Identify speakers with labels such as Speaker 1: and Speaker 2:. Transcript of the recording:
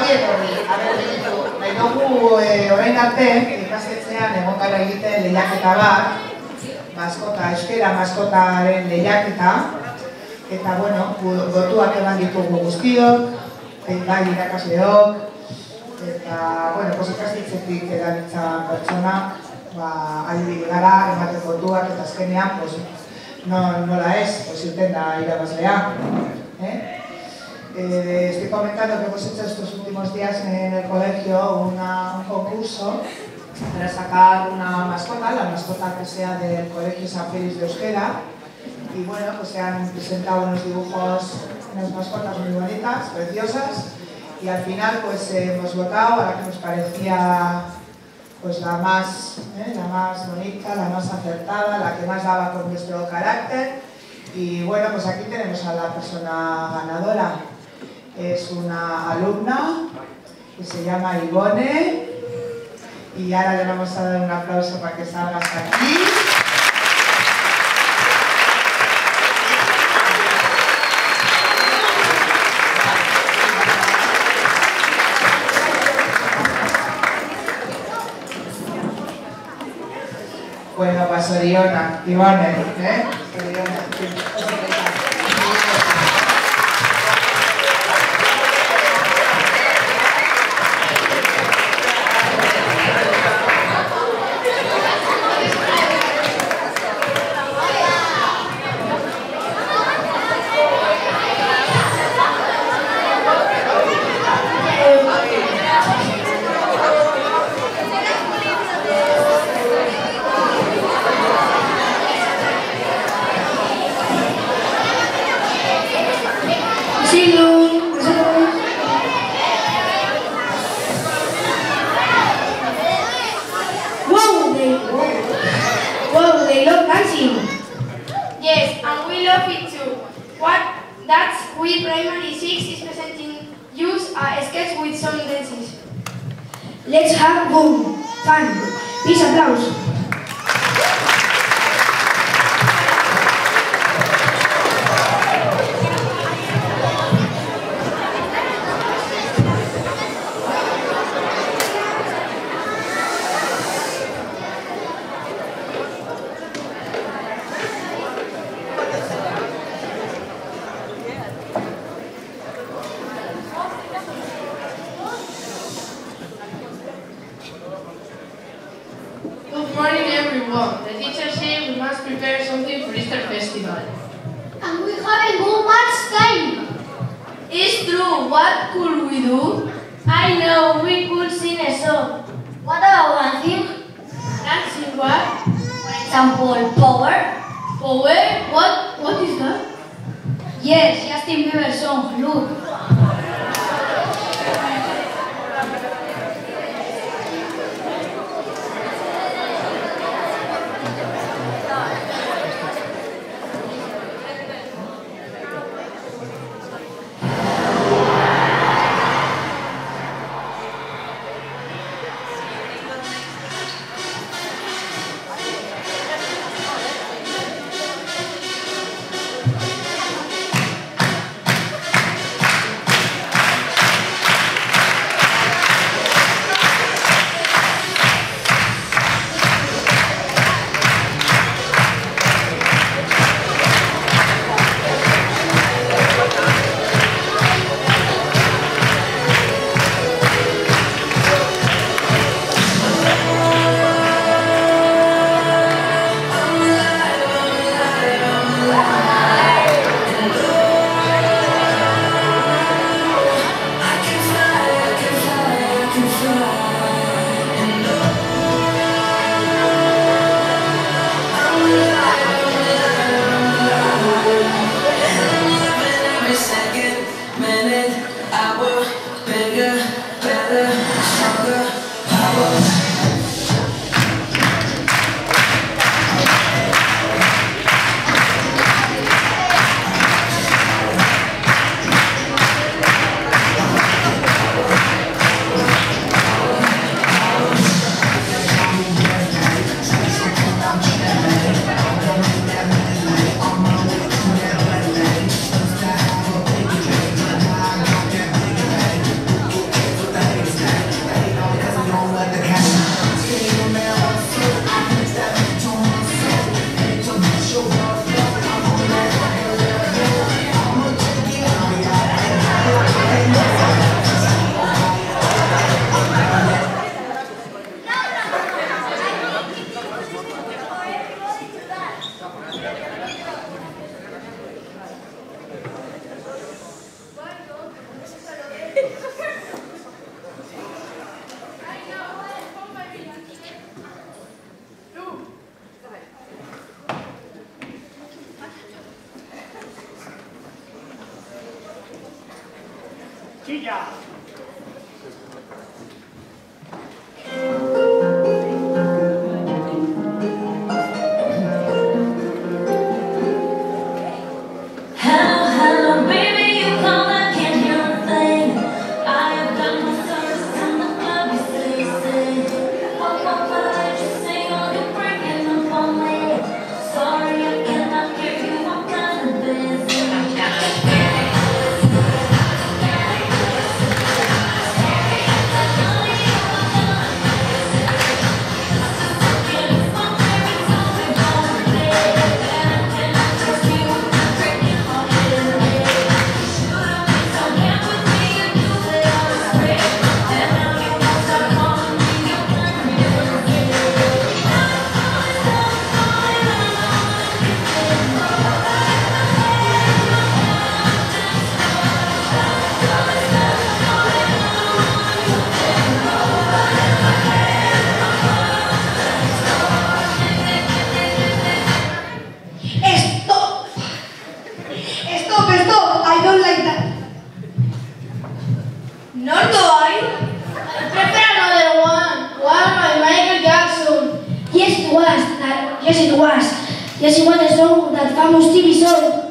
Speaker 1: nahi dugu orain arte, ikastetxean egon gara egiten lehiaketa bat, euskera maskotaren lehiaketa, eta, bueno, botuak eman ditugu guztiok, bai irakasleok, eta, bueno, ikastetxetik erabiltzan pertsonak, adibide gara, ematen botuak, eta azkenean, nola ez, irten da irabazlea. Estoy comentando que hemos hecho estos últimos días en el colegio un concurso para sacar una mascota, la mascota que sea del Colegio San Félix de Euskera. Y bueno, pues se han presentado unos dibujos, unas mascotas muy bonitas, preciosas. Y al final pues hemos votado a la que nos parecía pues la más bonita, la más acertada, la que más daba con nuestro carácter. Y bueno, pues aquí tenemos a la persona ganadora. Es una alumna que se llama Ivone y ahora le vamos a dar un aplauso para que salga hasta aquí. Bueno, pues Oriona, Ivone,
Speaker 2: Yes, and we love it too. That's we Primary 6 is presenting you a sketch with some dances.
Speaker 3: Let's have fun. Please applause.
Speaker 4: Good morning, everyone. The teacher said we must prepare something for Easter Festival.
Speaker 5: And we haven't got much time.
Speaker 2: It's true. What could we do?
Speaker 5: I know, we could sing a song. What about dancing?
Speaker 2: Dancing what?
Speaker 5: For example, Power.
Speaker 2: Power? What is that?
Speaker 5: Yes, Justin Bieber song, look.
Speaker 6: Chilla.
Speaker 3: Yes, it was a song that famous TV song.